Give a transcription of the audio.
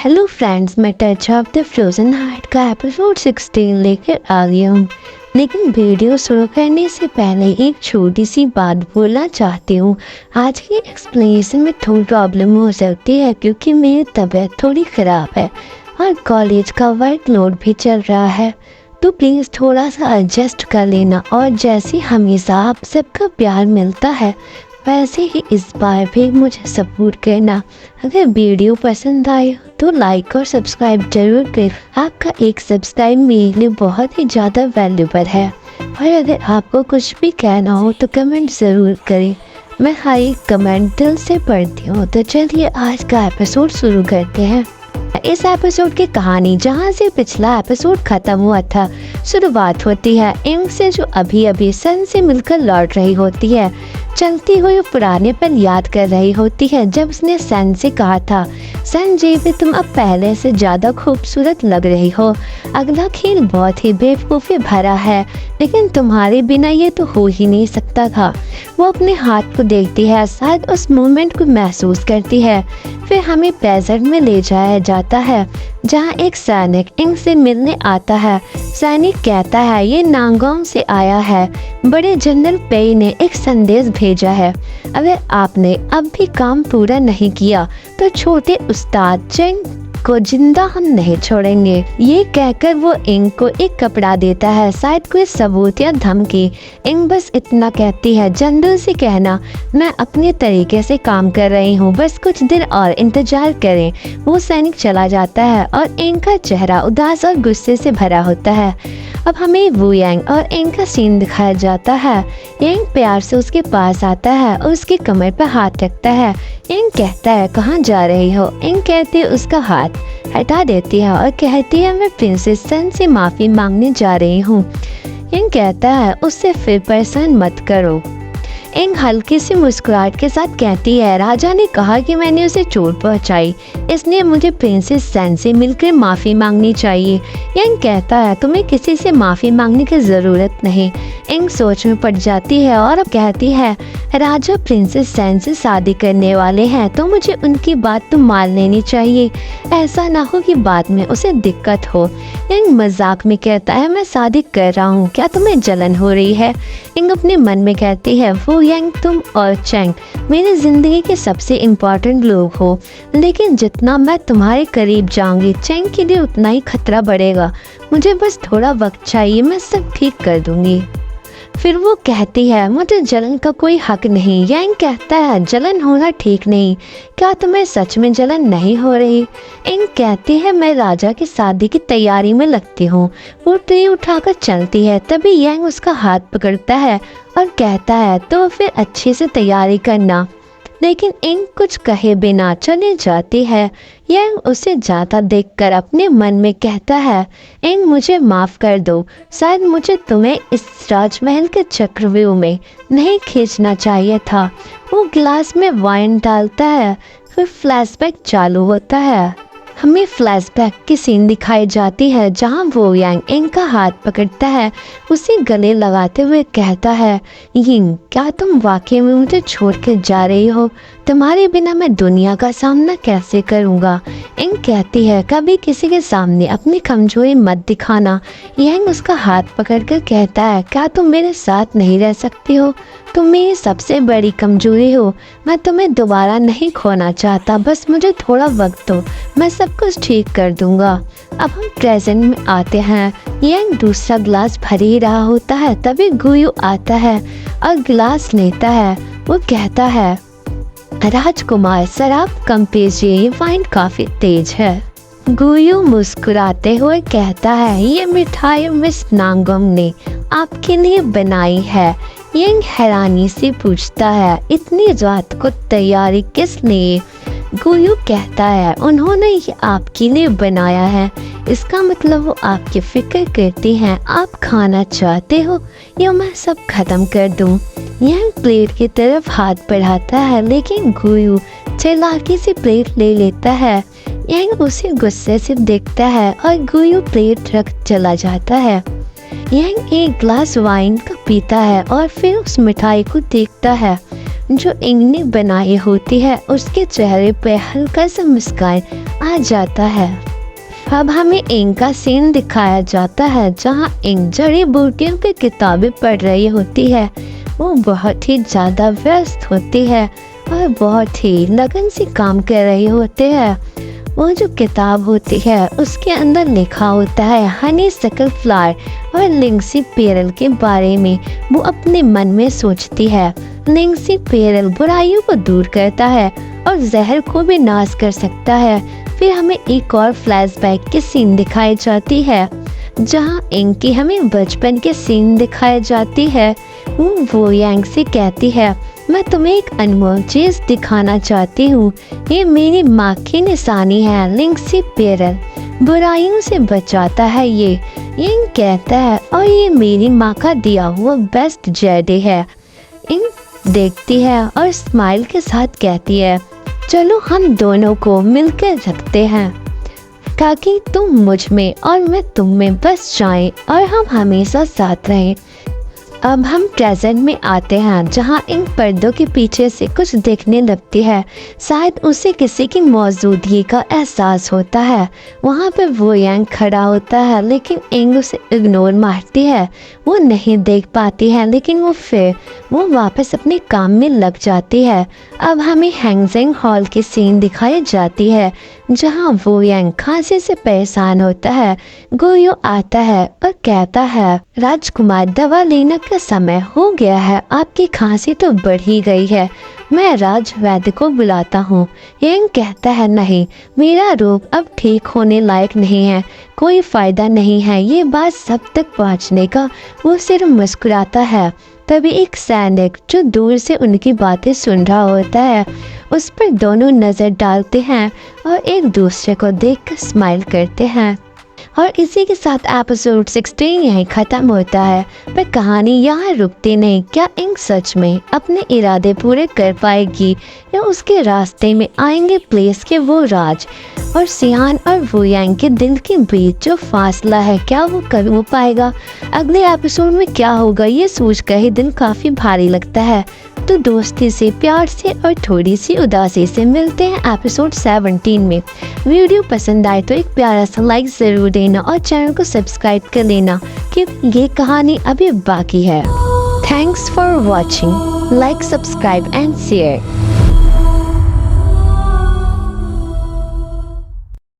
Hello friends, मैं touch of the frozen heart का episode 16 लेकर आ गई हूँ। लेकिन वीडियो शुरू करने से पहले एक छोटी सी बात बोलना चाहती हूँ। आज की एक्सप्लेनेशन में थोड़ी प्रॉब्लम हो सकती है क्योंकि मेरी तबीयत थोड़ी ख़राब है और कॉलेज का वर्कलोड भी चल रहा है, तो प्लीज़ थोड़ा सा एडजस्ट कर लेना। और जैसे हमेशा आप सबका प्यार मिलता है वैसे ही इस बार भी मुझे सपोर्ट करना। अगर वीडियो पसंद आए तो लाइक और सब्सक्राइब जरूर करें। आपका एक सब्सक्राइब मेरे लिए बहुत ही ज़्यादा वैल्यूबल है। और अगर आपको कुछ भी कहना हो तो कमेंट ज़रूर करें, मैं हर एक कमेंट दिल से पढ़ती हूँ। तो चलिए आज का एपिसोड शुरू करते हैं। इस एपिसोड की कहानी जहाँ से पिछला एपिसोड खत्म हुआ था शुरुआत होती है इंग से, जो अभी अभी सन से मिलकर लौट रही होती है। चलती हुई पुराने पल याद कर रही होती है जब उसने सन से कहा था, सन जी भी तुम अब पहले से ज़्यादा खूबसूरत लग रही हो। अगला खेल बहुत ही बेवकूफ़ी भरा है लेकिन तुम्हारे बिना ये तो हो ही नहीं सकता था। वो अपने हाथ को देखती है, शायद उस मोमेंट को महसूस करती है। फिर हमें प्रेजेंट में ले जाया जाता है जहाँ एक सैनिक इंग से मिलने आता है। सैनिक कहता है ये नांगोंग से आया है, बड़े जनरल पेई ने एक संदेश भेजा है। अगर आपने अब भी काम पूरा नहीं किया तो छोटे उस्ताद चेंग को जिंदा हम नहीं छोड़ेंगे। ये कहकर वो इंग को एक कपड़ा देता है, शायद कोई सबूत या धमकी। इंग बस इतना कहती है, जनरल से कहना मैं अपने तरीके से काम कर रही हूँ, बस कुछ दिन और इंतजार करें। वो सैनिक चला जाता है और इंग का चेहरा उदास और गुस्से से भरा होता है। अब हमें वू यांग और इंग का सीन दिखाया जाता है। इंग प्यार से उसके पास आता है और उसकी कमर पर हाथ रखता है। इंग कहता है कहाँ जा रही हो। इंग कहती है उसका हाथ हटा देती है और कहती है मैं प्रिंसेस सन से माफ़ी मांगने जा रही हूँ। इंग कहता है उससे फिर परेशान मत करो। इंग हल्की सी मुस्कुराहट के साथ कहती है राजा ने कहा कि मैंने उसे चोट पहुंचाई, इसलिए मुझे प्रिंसेस सन से मिलकर माफ़ी मांगनी चाहिए। इंग कहता है तुम्हें किसी से माफ़ी मांगने की ज़रूरत नहीं। इंग सोच में पड़ जाती है और अब कहती है राजा प्रिंसेस सन से शादी करने वाले हैं तो मुझे उनकी बात तो मान लेनी चाहिए, ऐसा ना हो कि बाद में उसे दिक्कत हो। इंग मजाक में कहता है मैं शादी कर रहा हूँ, क्या तुम्हें जलन हो रही है। इंग अपने मन में कहती है वू यांग तुम और चेंग मेरी ज़िंदगी के सबसे इम्पोर्टेंट लोग हो, लेकिन जितना मैं तुम्हारे करीब जाऊंगी चेंग के लिए उतना ही खतरा बढ़ेगा। मुझे बस थोड़ा वक्त चाहिए, मैं सब ठीक कर दूंगी। फिर वो कहती है मुझे जलन का कोई हक नहीं। यांग कहता है जलन होना ठीक नहीं, क्या तुम्हें सच में जलन नहीं हो रही। इंग कहती है मैं राजा की शादी की तैयारी में लगती हूँ। वो ट्रे उठाकर चलती है, तभी यांग उसका हाथ पकड़ता है और कहता है तो फिर अच्छे से तैयारी करना। लेकिन इंग कुछ कहे बिना चली जाती है। यांग उसे जाता देखकर अपने मन में कहता है इंग मुझे माफ़ कर दो, शायद मुझे तुम्हें इस राजमहल के चक्रव्यूह में नहीं खींचना चाहिए था। वो गिलास में वाइन डालता है, फिर फ्लैशबैक चालू होता है। हमें फ्लैशबैक की सीन दिखाई जाती है जहां वो यांग इंग का हाथ पकड़ता है, उसे गले लगाते हुए कहता है यिंग क्या तुम वाकई में मुझे छोड़ कर जा रही हो, तुम्हारे बिना मैं दुनिया का सामना कैसे करूँगा। इंग कहती है कभी किसी के सामने अपनी कमजोरी मत दिखाना। यांग उसका हाथ पकड़कर कहता है क्या तुम मेरे साथ नहीं रह सकती हो, तुम मेरी सबसे बड़ी कमजोरी हो। मैं तुम्हें दोबारा नहीं खोना चाहता, बस मुझे थोड़ा वक्त दो, मैं सब कुछ ठीक कर दूंगा। अब हम प्रेजेंट में आते हैं। यांग दूसरा गिलास भर ही रहा होता है, तभी गुयू आता है और गिलास लेता है। वो कहता है राजकुमार शराब कम पीजिए, ये वाइन काफ़ी तेज है। गुयू मुस्कुराते हुए कहता है ये मिठाई मिस नांगोंग ने आपके लिए बनाई है। यंग हैरानी से पूछता है इतनी रात को तैयारी किस लिए। गुयू कहता है उन्होंने ये आपके लिए बनाया है, इसका मतलब वो आपकी फिक्र करती हैं, आप खाना चाहते हो या मैं सब खत्म कर दूं। यंग प्लेट की तरफ हाथ बढ़ाता है लेकिन गुयू चालाकी से प्लेट ले लेता है। यंग उसे गुस्से से देखता है और गुयू प्लेट रख चला जाता है। यंग एक ग्लास वाइन का पीता है और फिर उस मिठाई को देखता है जो इंग ने बनाई होती है। उसके चेहरे पे हल्का सा मुस्कान आ जाता है। अब हमें इंग का सीन दिखाया जाता है जहाँ इंग जड़ी बूटियों की किताबें पढ़ रही होती है। वो बहुत ही ज़्यादा व्यस्त होती है और बहुत ही लगन से काम कर रही होती है। वो जो किताब होती है उसके अंदर लिखा होता है हनीसकल फ्लावर और लिंक्सी पेरल के बारे में। वो अपने मन में सोचती है लिंक्सी पेरल बुराइयों को दूर करता है और जहर को भी नाश कर सकता है। फिर हमें एक और फ्लैशबैक की सीन दिखाई जाती है जहां इंग की हमें बचपन के सीन दिखाई जाती है। वो यांग से कहती है मैं तुम्हें एक अनमोल चीज दिखाना चाहती हूँ। ये मेरी माँ की निशानी है। लिंक्सी पेरल बुराइयों से बचाता है ये इंग कहता है, और ये मेरी माँ का दिया हुआ बेस्ट जेडे है। इंग देखती है और स्माइल के साथ कहती है चलो हम दोनों को मिलकर रखते हैं ताकि तुम मुझ में और मैं तुम में बस जाएं और हम हमेशा साथ रहें। अब हम प्रेजेंट में आते हैं जहां इन पर्दों के पीछे से कुछ देखने लगती है। शायद उसे किसी की मौजूदगी का एहसास होता है। वहां पे वो यांग खड़ा होता है लेकिन इंग उसे इग्नोर मारती है। वो नहीं देख पाती है लेकिन वो वापस अपने काम में लग जाती है। अब हमें हैंगजिंग हॉल की सीन दिखाई जाती है जहां वो यांग खांसी से परेशान होता है। गोयो आता है और कहता है राजकुमार दवा लेने का समय हो गया है, आपकी खांसी तो बढ़ ही गई है, मैं राज वैद्य को बुलाता हूँ। यांग कहता है नहीं, मेरा रोग अब ठीक होने लायक नहीं है, कोई फायदा नहीं है ये बात सब तक पहुँचने का। वो सिर्फ मुस्कुराता है। तभी एक सैनिक जो दूर से उनकी बातें सुन रहा होता है उस पर दोनों नज़र डालते हैं और एक दूसरे को देखकर स्माइल करते हैं। और इसी के साथ एपिसोड 16 यहीं ख़त्म होता है। पर कहानी यहाँ रुकती नहीं। क्या इंग सच में अपने इरादे पूरे कर पाएगी या उसके रास्ते में आएंगे प्लेस के वो राज और सियान और वो यांग के दिल के बीच जो फासला है, क्या वो कर हो पाएगा? अगले एपिसोड में क्या होगा ये सोचकर ही दिल काफ़ी भारी लगता है। तो दोस्ती से, प्यार से और थोड़ी सी उदासी से मिलते हैं एपिसोड 17 में। वीडियो पसंद आए तो एक प्यारा सा लाइक ज़रूर देना और चैनल को सब्सक्राइब कर लेना क्योंकि ये कहानी अभी बाकी है। Thanks for watching. Like, subscribe and share.